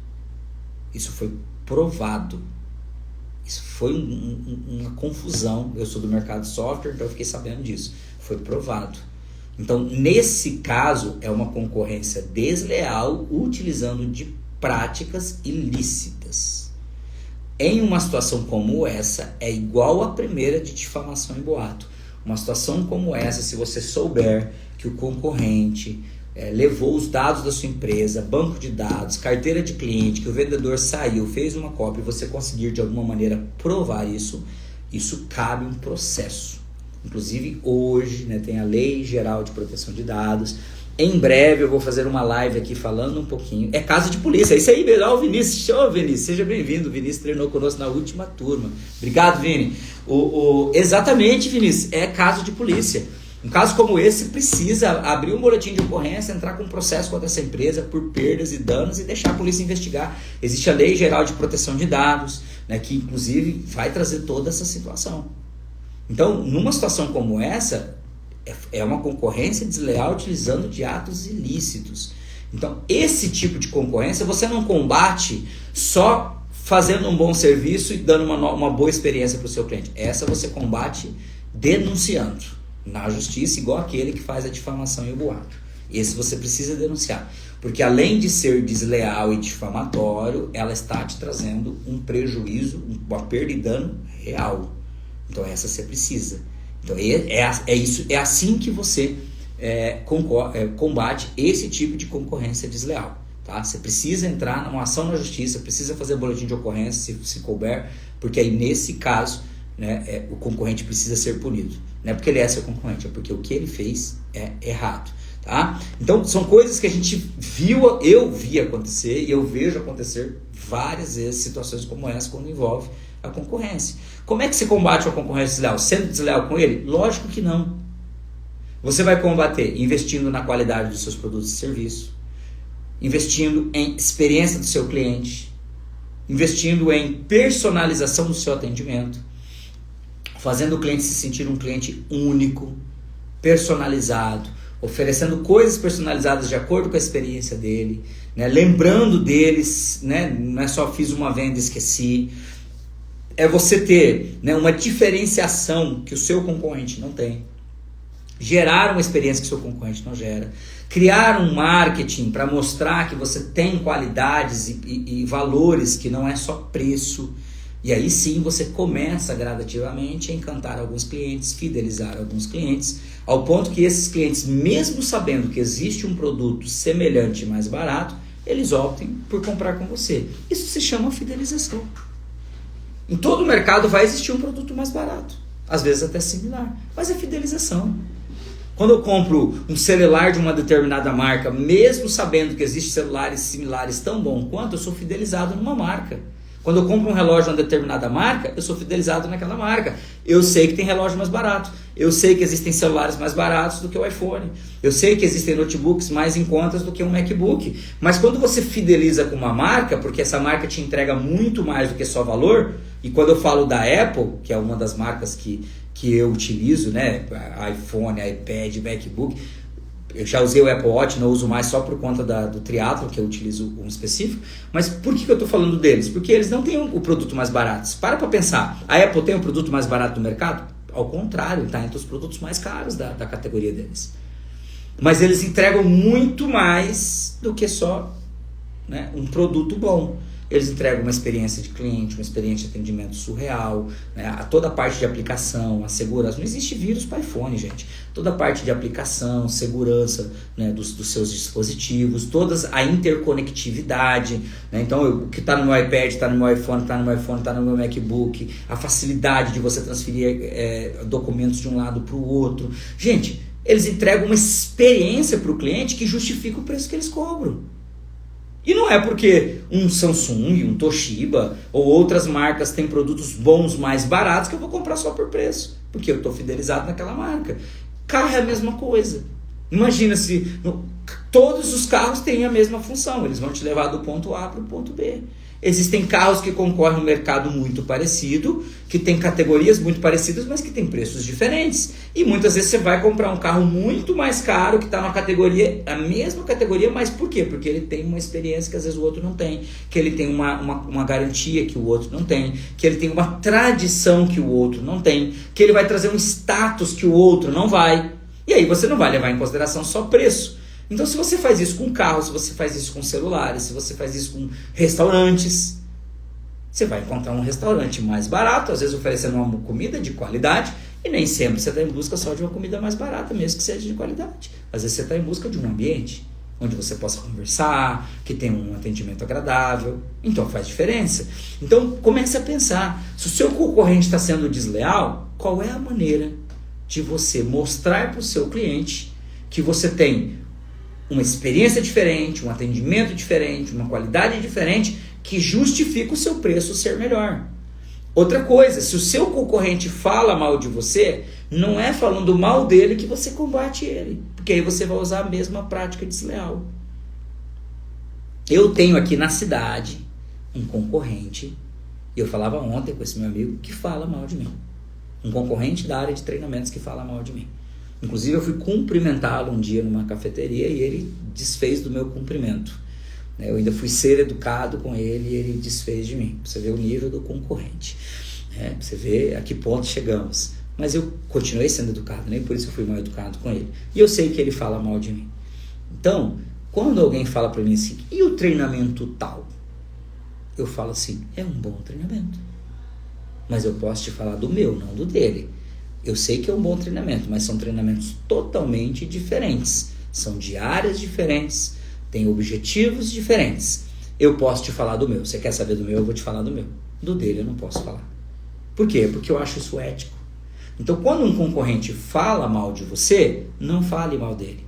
Isso foi provado. Isso foi uma confusão. Eu sou do mercado de software, então eu fiquei sabendo disso. Foi provado. Então, nesse caso, é uma concorrência desleal utilizando de práticas ilícitas. Em uma situação como essa, é igual à primeira de difamação e boato. Uma situação como essa, se você souber que o concorrente levou os dados da sua empresa, banco de dados, carteira de cliente, que o vendedor saiu, fez uma cópia e você conseguir de alguma maneira provar isso, isso cabe um processo. Inclusive hoje, né, tem a Lei Geral de Proteção de Dados. Em breve eu vou fazer uma live aqui falando um pouquinho. É caso de polícia, é isso aí mesmo. Ó, o Vinícius, show, Vinícius, seja bem-vindo. O Vinícius treinou conosco na última turma. Obrigado, Vini. Exatamente, Vinícius, é caso de polícia. Um caso como esse precisa abrir um boletim de ocorrência, entrar com um processo contra essa empresa por perdas e danos e deixar a polícia investigar. Existe a Lei Geral de Proteção de Dados, né, que inclusive vai trazer toda essa situação. Então, numa situação como essa, é uma concorrência desleal utilizando de atos ilícitos. Então, esse tipo de concorrência você não combate só fazendo um bom serviço e dando uma boa experiência para o seu cliente. Essa você combate denunciando na justiça, igual aquele que faz a difamação e o boato. Esse você precisa denunciar, porque além de ser desleal e difamatório, ela está te trazendo um prejuízo, uma perda e dano real. Então essa você precisa. Então é assim que você combate esse tipo de concorrência desleal. Tá? Você precisa entrar numa ação na justiça, precisa fazer boletim de ocorrência se couber, porque aí nesse caso, né, o concorrente precisa ser punido. Não é porque ele é seu concorrente, é porque o que ele fez é errado. Tá? Então são coisas que a gente eu vi acontecer e eu vejo acontecer várias vezes situações como essa quando envolve a concorrência. Como é que se combate a concorrência desleal? Sendo desleal com ele? Lógico que não. Você vai combater investindo na qualidade dos seus produtos e serviços, investindo em experiência do seu cliente, investindo em personalização do seu atendimento, fazendo o cliente se sentir um cliente único, personalizado, oferecendo coisas personalizadas de acordo com a experiência dele, né? Lembrando deles, né? Não é só fiz uma venda e esqueci. É você ter, né, uma diferenciação que o seu concorrente não tem, gerar uma experiência que o seu concorrente não gera, criar um marketing para mostrar que você tem qualidades e valores que não é só preço. E aí sim você começa gradativamente a encantar alguns clientes, fidelizar alguns clientes, ao ponto que esses clientes, mesmo sabendo que existe um produto semelhante e mais barato, eles optem por comprar com você. Isso se chama fidelização. Em todo o mercado vai existir um produto mais barato, às vezes até similar, mas é fidelização. Quando eu compro um celular de uma determinada marca, mesmo sabendo que existem celulares similares tão bons quanto, eu sou fidelizado numa marca. Quando eu compro um relógio de uma determinada marca, eu sou fidelizado naquela marca. Eu sei que tem relógio mais barato. Eu sei que existem celulares mais baratos do que o iPhone. Eu sei que existem notebooks mais em contas do que um MacBook. Mas quando você fideliza com uma marca, porque essa marca te entrega muito mais do que só valor, e quando eu falo da Apple, que é uma das marcas que eu utilizo, né, iPhone, iPad, MacBook, eu já usei o Apple Watch, não uso mais só por conta do triatlo, que eu utilizo um específico. Mas por que eu estou falando deles? Porque eles não têm o produto mais barato. Para pensar, a Apple tem o produto mais barato do mercado? Ao contrário, está entre os produtos mais caros da categoria deles. Mas eles entregam muito mais do que só, né, um produto bom. Eles entregam uma experiência de cliente, uma experiência de atendimento surreal, né? Toda a parte de aplicação, a segurança. Não existe vírus para iPhone, gente. Toda a parte de aplicação, segurança, né, dos seus dispositivos, toda a interconectividade. Né? Então, o que está no meu iPad, está no meu iPhone, está no meu iPhone, está no meu MacBook. A facilidade de você transferir documentos de um lado para o outro. Gente, eles entregam uma experiência para o cliente que justifica o preço que eles cobram. E não é porque um Samsung, um Toshiba ou outras marcas têm produtos bons mais baratos que eu vou comprar só por preço, porque eu estou fidelizado naquela marca. Carro é a mesma coisa. Imagina se todos os carros têm a mesma função, eles vão te levar do ponto A para o ponto B. Existem carros que concorrem no mercado muito parecido, que tem categorias muito parecidas, mas que tem preços diferentes. E muitas vezes você vai comprar um carro muito mais caro, que está na categoria, a mesma categoria, mas por quê? Porque ele tem uma experiência que às vezes o outro não tem, que ele tem uma garantia que o outro não tem, que ele tem uma tradição que o outro não tem, que ele vai trazer um status que o outro não vai. E aí você não vai levar em consideração só preço. Então, se você faz isso com carros, se você faz isso com celulares, se você faz isso com restaurantes, você vai encontrar um restaurante mais barato, às vezes oferecendo uma comida de qualidade, e nem sempre você está em busca só de uma comida mais barata, mesmo que seja de qualidade. Às vezes você está em busca de um ambiente onde você possa conversar, que tenha um atendimento agradável. Então faz diferença. Então comece a pensar, se o seu concorrente está sendo desleal, qual é a maneira de você mostrar para o seu cliente que você tem uma experiência diferente, um atendimento diferente, uma qualidade diferente, que justifica o seu preço ser melhor. Outra coisa, se o seu concorrente fala mal de você, não é falando mal dele que você combate ele, porque aí você vai usar a mesma prática desleal. Eu tenho aqui na cidade um concorrente, e eu falava ontem com esse meu amigo, que fala mal de mim. Um concorrente da área de treinamentos que fala mal de mim. Inclusive eu fui cumprimentá-lo um dia numa cafeteria e ele desfez do meu cumprimento. Eu ainda fui ser educado com ele e ele desfez de mim. Pra você ver o nível do concorrente. Pra você ver a que ponto chegamos. Mas eu continuei sendo educado, nem por isso eu fui mal educado com ele. E eu sei que ele fala mal de mim. Então, quando alguém fala para mim assim, e o treinamento tal? Eu falo assim, é um bom treinamento. Mas eu posso te falar do meu, não do dele. Eu sei que é um bom treinamento, mas são treinamentos totalmente diferentes. São de áreas diferentes, têm objetivos diferentes. Eu posso te falar do meu. Você quer saber do meu? Eu vou te falar do meu. Do dele eu não posso falar. Por quê? Porque eu acho isso ético. Então, quando um concorrente fala mal de você, não fale mal dele.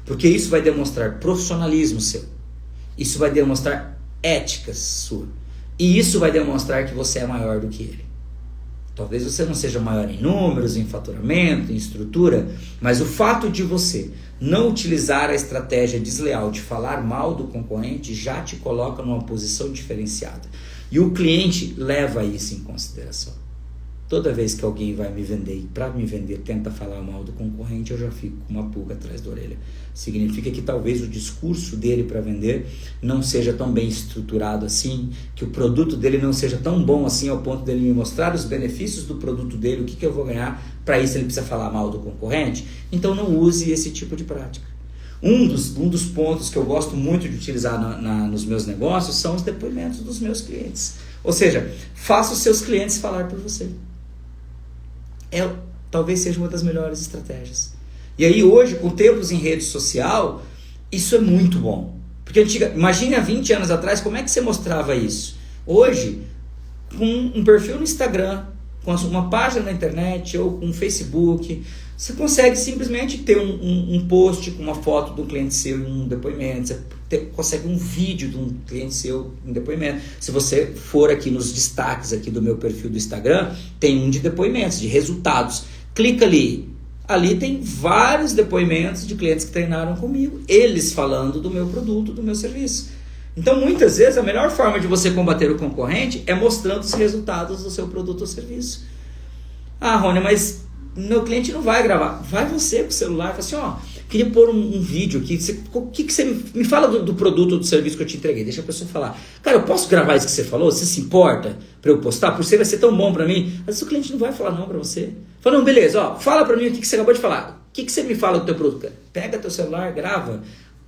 Porque isso vai demonstrar profissionalismo seu. Isso vai demonstrar ética sua. E isso vai demonstrar que você é maior do que ele. Talvez você não seja maior em números, em faturamento, em estrutura, mas o fato de você não utilizar a estratégia desleal de falar mal do concorrente já te coloca numa posição diferenciada. E o cliente leva isso em consideração. Toda vez que alguém vai me vender e para me vender tenta falar mal do concorrente, eu já fico com uma pulga atrás da orelha. Significa que talvez o discurso dele para vender não seja tão bem estruturado assim, que o produto dele não seja tão bom assim ao ponto dele me mostrar os benefícios do produto dele, o que eu vou ganhar, para isso ele precisa falar mal do concorrente. Então não use esse tipo de prática. Um dos pontos que eu gosto muito de utilizar nos meus negócios são os depoimentos dos meus clientes. Ou seja, faça os seus clientes falar por você. Talvez seja uma das melhores estratégias. E aí hoje, com tempos em rede social, isso é muito bom. Porque imagine há 20 anos atrás, como é que você mostrava isso? Hoje, com um perfil no Instagram, com uma página na internet ou com um Facebook, você consegue simplesmente ter um post com uma foto de um cliente seu e um depoimento. Você consegue um vídeo de um cliente seu em depoimento. Se você for aqui nos destaques aqui do meu perfil do Instagram, tem um de depoimentos, de resultados. Clica ali. Ali tem vários depoimentos de clientes que treinaram comigo, eles falando do meu produto, do meu serviço. Então, muitas vezes, a melhor forma de você combater o concorrente é mostrando os resultados do seu produto ou serviço. Ah, Rony, mas meu cliente não vai gravar. Vai você com o celular e fala assim, queria pôr um vídeo aqui. O que você me fala do produto ou do serviço que eu te entreguei? Deixa a pessoa falar. Cara, eu posso gravar isso que você falou? Você se importa para eu postar? Por você vai ser tão bom para mim. Às vezes o cliente não vai falar não para você. Fala, não, beleza, fala para mim o que você acabou de falar. O que você me fala do teu produto? Cara, pega teu celular, grava.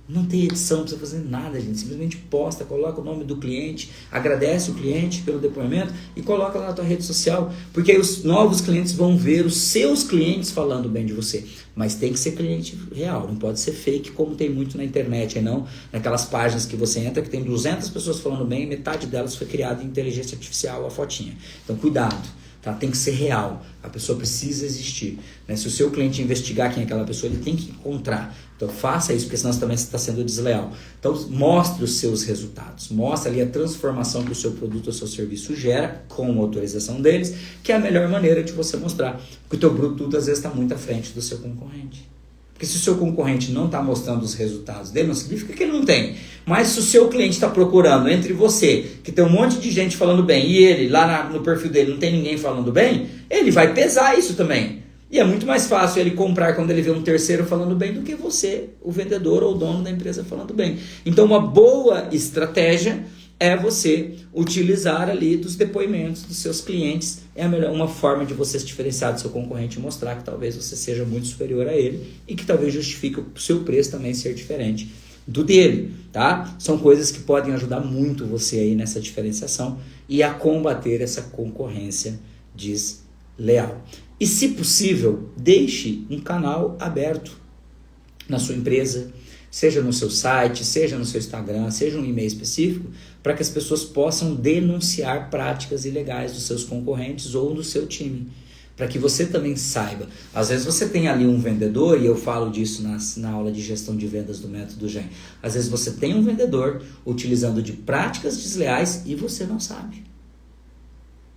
Não tem edição, não precisa fazer nada, gente. Simplesmente posta, coloca o nome do cliente, agradece o cliente pelo depoimento e coloca lá na tua rede social. Porque aí os novos clientes vão ver os seus clientes falando bem de você. Mas tem que ser cliente real, não pode ser fake como tem muito na internet, não. Naquelas páginas que você entra que tem 200 pessoas falando bem, metade delas foi criada em inteligência artificial, a fotinha. Então cuidado. tá? Tem que ser real, a pessoa precisa existir, né? Se o seu cliente investigar quem é aquela pessoa, ele tem que encontrar. Então faça isso, porque senão também você está sendo desleal. Então mostre os seus resultados, mostre ali a transformação que o seu produto ou seu serviço gera com a autorização deles, que é a melhor maneira de você mostrar que o teu produto às vezes está muito à frente do seu concorrente. Porque se o seu concorrente não está mostrando os resultados dele, não significa que ele não tem. Mas se o seu cliente está procurando entre você, que tem um monte de gente falando bem, e ele, lá no perfil dele, não tem ninguém falando bem, ele vai pesar isso também. E é muito mais fácil ele comprar quando ele vê um terceiro falando bem do que você, o vendedor ou o dono da empresa falando bem. Então uma boa estratégia é você utilizar ali dos depoimentos dos seus clientes. É uma forma de você se diferenciar do seu concorrente e mostrar que talvez você seja muito superior a ele e que talvez justifique o seu preço também ser diferente do dele, tá? São coisas que podem ajudar muito você aí nessa diferenciação e a combater essa concorrência desleal. E se possível, deixe um canal aberto na sua empresa, seja no seu site, seja no seu Instagram, seja um e-mail específico, para que as pessoas possam denunciar práticas ilegais dos seus concorrentes ou do seu time, para que você também saiba. Às vezes você tem ali um vendedor, e eu falo disso na aula de gestão de vendas do Método GEM, às vezes você tem um vendedor utilizando de práticas desleais e você não sabe.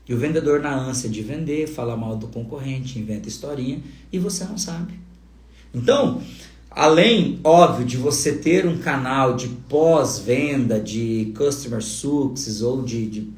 E o vendedor, na ânsia de vender, fala mal do concorrente, inventa historinha e você não sabe. Então, além, óbvio, de você ter um canal de pós-venda, de customer success ou de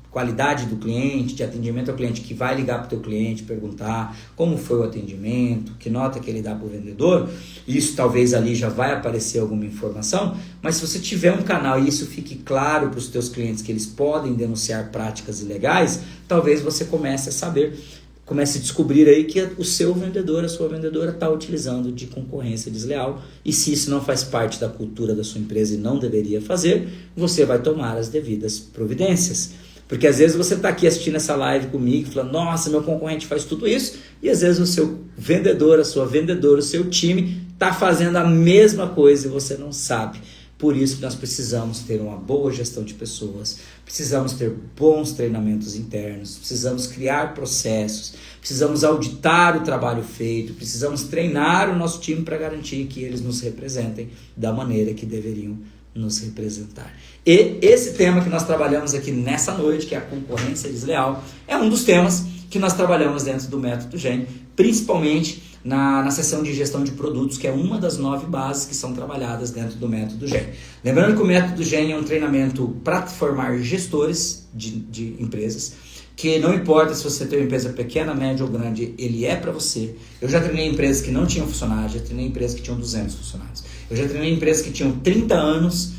qualidade do cliente, de atendimento ao cliente, que vai ligar para o teu cliente, perguntar como foi o atendimento, que nota que ele dá para o vendedor, isso talvez ali já vai aparecer alguma informação, mas se você tiver um canal e isso fique claro para os teus clientes que eles podem denunciar práticas ilegais, talvez você comece a saber, comece a descobrir aí que o seu vendedor, a sua vendedora está utilizando de concorrência desleal, e se isso não faz parte da cultura da sua empresa e não deveria fazer, você vai tomar as devidas providências. Porque às vezes você está aqui assistindo essa live comigo, falando, nossa, meu concorrente faz tudo isso, e às vezes o seu vendedor, a sua vendedora, o seu time está fazendo a mesma coisa e você não sabe. Por isso que nós precisamos ter uma boa gestão de pessoas, precisamos ter bons treinamentos internos, precisamos criar processos, precisamos auditar o trabalho feito, precisamos treinar o nosso time para garantir que eles nos representem da maneira que deveriam nos representar. E esse tema que nós trabalhamos aqui nessa noite, que é a concorrência desleal, é um dos temas que nós trabalhamos dentro do Método GEM, principalmente na seção de gestão de produtos, que é uma das 9 bases que são trabalhadas dentro do Método GEM. Lembrando que o Método GEM é um treinamento para formar gestores de empresas, que não importa se você tem uma empresa pequena, média ou grande, ele é para você. Eu já treinei empresas que não tinham funcionários, já treinei empresas que tinham 200 funcionários. Eu já treinei empresas que tinham 30 anos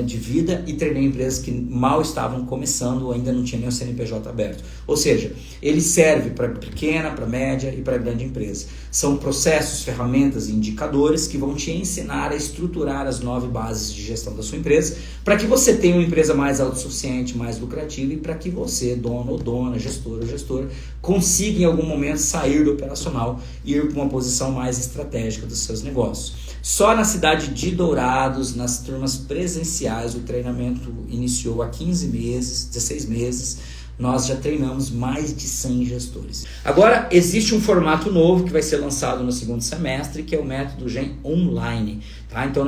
de vida e treinei empresas que mal estavam começando ou ainda não tinha nem o CNPJ aberto. Ou seja, ele serve para pequena, para média e para grande empresa. São processos, ferramentas e indicadores que vão te ensinar a estruturar as 9 bases de gestão da sua empresa para que você tenha uma empresa mais autossuficiente, mais lucrativa e para que você, dono ou dona, gestor ou gestor, consiga em algum momento sair do operacional e ir para uma posição mais estratégica dos seus negócios. Só na cidade de Dourados, nas turmas presenciais, o treinamento iniciou há 15 meses, 16 meses, nós já treinamos mais de 100 gestores. Agora, existe um formato novo que vai ser lançado no segundo semestre, que é o Método GEM Online. Tá? Então,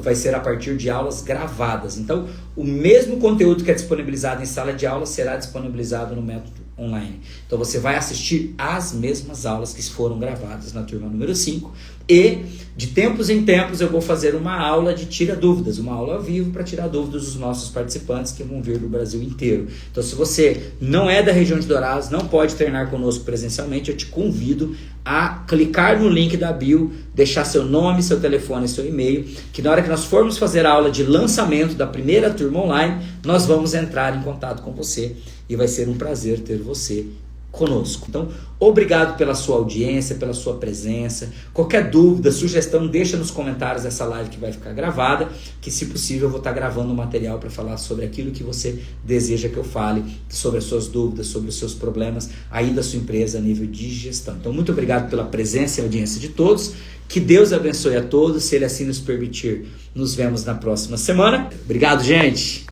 vai ser a partir de aulas gravadas. Então, o mesmo conteúdo que é disponibilizado em sala de aula será disponibilizado no Método Online. Então, você vai assistir as mesmas aulas que foram gravadas na turma número 5 e, de tempos em tempos, eu vou fazer uma aula de tira dúvidas, uma aula ao vivo para tirar dúvidas dos nossos participantes que vão vir do Brasil inteiro. Então, se você não é da região de Dourados, não pode treinar conosco presencialmente, eu te convido a clicar no link da bio, deixar seu nome, seu telefone e seu e-mail, que na hora que nós formos fazer a aula de lançamento da primeira turma online, nós vamos entrar em contato com você e vai ser um prazer ter você conosco. Então, obrigado pela sua audiência, pela sua presença. Qualquer dúvida, sugestão, deixa nos comentários dessa live que vai ficar gravada, que se possível eu vou estar gravando um material para falar sobre aquilo que você deseja que eu fale, sobre as suas dúvidas, sobre os seus problemas aí da sua empresa a nível de gestão. Então, muito obrigado pela presença e audiência de todos. Que Deus abençoe a todos. Se Ele assim nos permitir, nos vemos na próxima semana. Obrigado, gente!